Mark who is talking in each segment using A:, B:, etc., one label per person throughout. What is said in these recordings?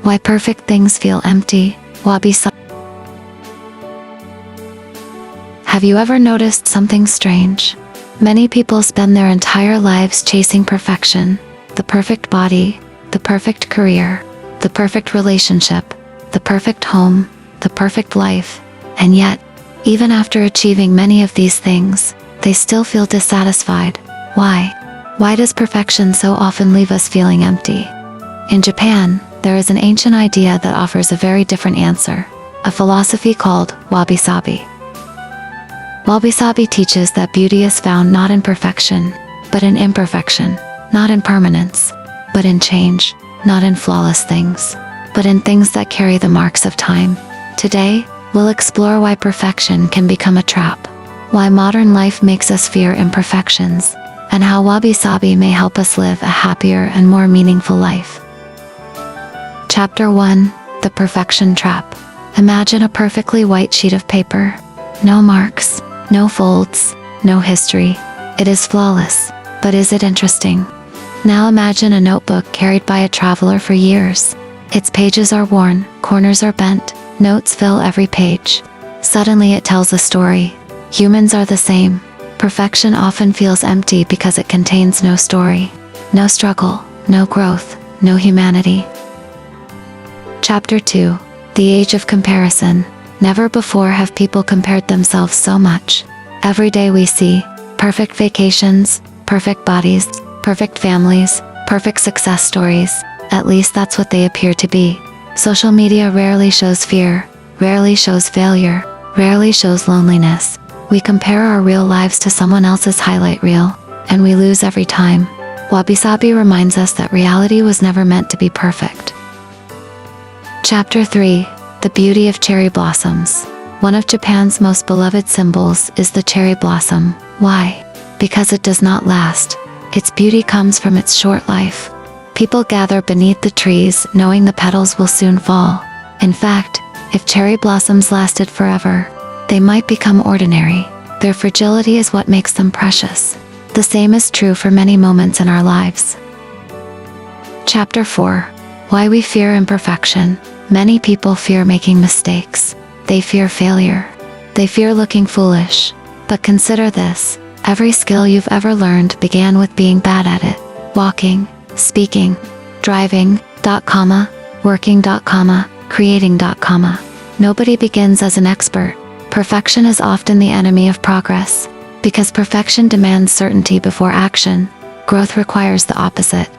A: Why perfect things feel empty. Wabi-Sabi. Have you ever noticed something strange? Many people spend their entire lives chasing perfection. The perfect body, the perfect career, the perfect relationship, the perfect home, the perfect life. And yet, even after achieving many of these things, they still feel dissatisfied. Why? Why does perfection so often leave us feeling empty? In Japan, there is an ancient idea that offers a very different answer, a philosophy called Wabi-Sabi. Wabi-Sabi teaches that beauty is found not in perfection, but in imperfection, not in permanence, but in change, not in flawless things, but in things that carry the marks of time. Today, we'll explore why perfection can become a trap, why modern life makes us fear imperfections, and how Wabi-Sabi may help us live a happier and more meaningful life. Chapter 1: The Perfection Trap. Imagine a perfectly white sheet of paper. No marks, no folds, no history. It is flawless, but is it interesting? Now imagine a notebook carried by a traveler for years. Its pages are worn, corners are bent, notes fill every page. Suddenly it tells a story. Humans are the same. Perfection often feels empty because it contains no story, no struggle, no growth, no humanity. Chapter 2: The Age of Comparison. Never before have people compared themselves so much. Every day we see perfect vacations, perfect bodies, perfect families, perfect success stories. At least that's what they appear to be. Social media rarely shows fear, rarely shows failure, rarely shows loneliness. We compare our real lives to someone else's highlight reel, and we lose every time. Wabi-Sabi reminds us that reality was never meant to be perfect. Chapter 3: The Beauty of Cherry Blossoms. One of Japan's most beloved symbols is the cherry blossom. Why? Because it does not last. Its beauty comes from its short life. People gather beneath the trees knowing the petals will soon fall. In fact, if cherry blossoms lasted forever, they might become ordinary. Their fragility is what makes them precious. The same is true for many moments in our lives. Chapter 4: Why we fear imperfection. Many people fear making mistakes. They fear failure. They fear looking foolish. But consider this: every skill you've ever learned began with being bad at it. Walking, speaking, driving, working, creating. Nobody begins as an expert. Perfection is often the enemy of progress. Because perfection demands certainty before action, growth requires the opposite.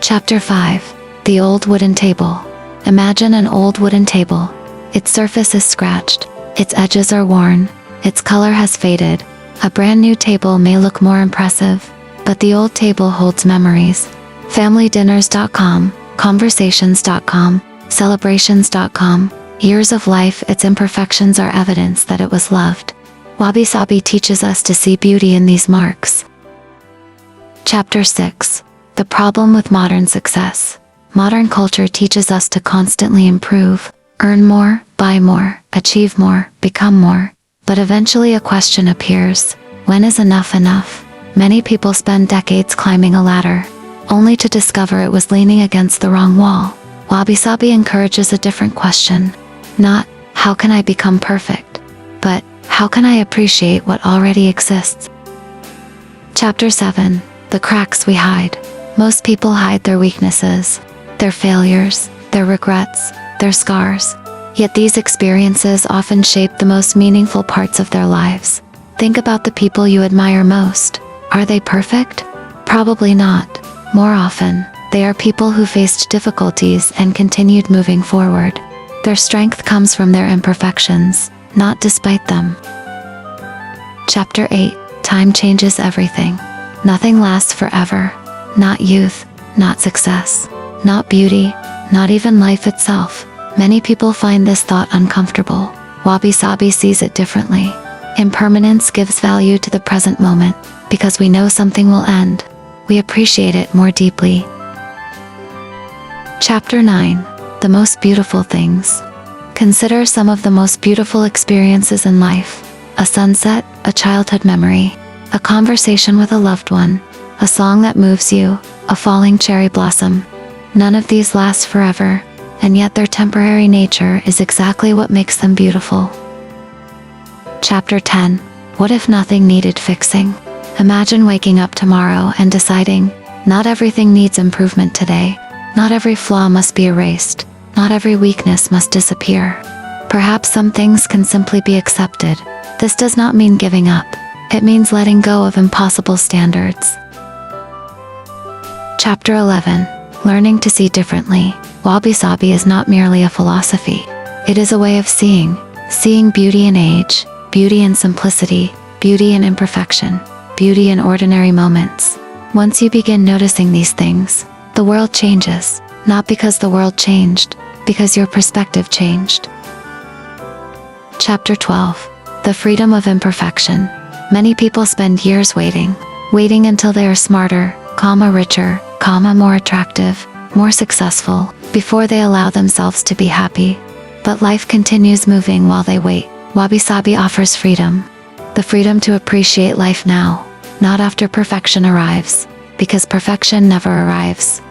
A: Chapter 5: The Old Wooden Table. Imagine an old wooden table. Its surface is scratched, its edges are worn, its color has faded. A brand new table may look more impressive, but the old table holds memories. FamilyDinners.com, Conversations.com, Celebrations.com. Years of life, its imperfections are evidence that it was loved. Wabi-Sabi teaches us to see beauty in these marks. Chapter 6: The Problem with Modern Success. Modern culture teaches us to constantly improve, earn more, buy more, achieve more, become more. But eventually a question appears: when is enough enough? Many people spend decades climbing a ladder, only to discover it was leaning against the wrong wall. Wabi-Sabi encourages a different question. Not, how can I become perfect? But, how can I appreciate what already exists? Chapter 7: The Cracks We Hide. Most people hide their weaknesses, their failures, their regrets, their scars. Yet these experiences often shape the most meaningful parts of their lives. Think about the people you admire most. Are they perfect? Probably not. More often, they are people who faced difficulties and continued moving forward. Their strength comes from their imperfections, not despite them. Chapter 8: Time Changes Everything. Nothing lasts forever. Not youth, not success, not beauty, not even life itself. Many people find this thought uncomfortable. Wabi-Sabi sees it differently. Impermanence gives value to the present moment. Because we know something will end, we appreciate it more deeply. Chapter 9: The Most Beautiful Things. Consider some of the most beautiful experiences in life. A sunset, a childhood memory, a conversation with a loved one, a song that moves you, a falling cherry blossom. None of these last forever, and yet their temporary nature is exactly what makes them beautiful. Chapter 10. What if nothing needed fixing? Imagine waking up tomorrow and deciding, not everything needs improvement today. Not every flaw must be erased. Not every weakness must disappear. Perhaps some things can simply be accepted. This does not mean giving up. It means letting go of impossible standards. Chapter 11. Learning to see differently. Wabi-Sabi is not merely a philosophy. It is a way of seeing beauty in age, beauty in simplicity, beauty in imperfection, beauty in ordinary moments. Once you begin noticing these things, the world changes, not because the world changed, because your perspective changed. Chapter 12. The freedom of imperfection. Many people spend years waiting until they are smarter, richer, more attractive, more successful, before they allow themselves to be happy. But life continues moving while they wait. Wabi-Sabi offers freedom. The freedom to appreciate life now, not after perfection arrives, because perfection never arrives.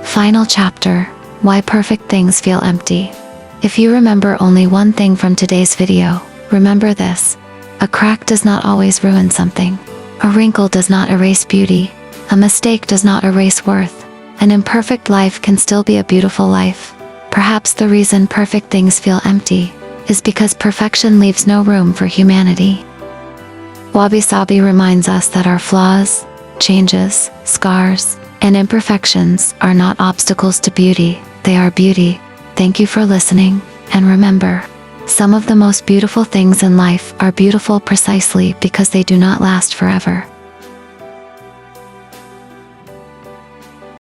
A: Final chapter. Why perfect things feel empty. If you remember only one thing from today's video, remember this. A crack does not always ruin something. A wrinkle does not erase beauty. A mistake does not erase worth. An imperfect life can still be a beautiful life. Perhaps the reason perfect things feel empty is because perfection leaves no room for humanity. Wabi-Sabi reminds us that our flaws, changes, scars, and imperfections are not obstacles to beauty, they are beauty. Thank you for listening, and remember, some of the most beautiful things in life are beautiful precisely because they do not last forever.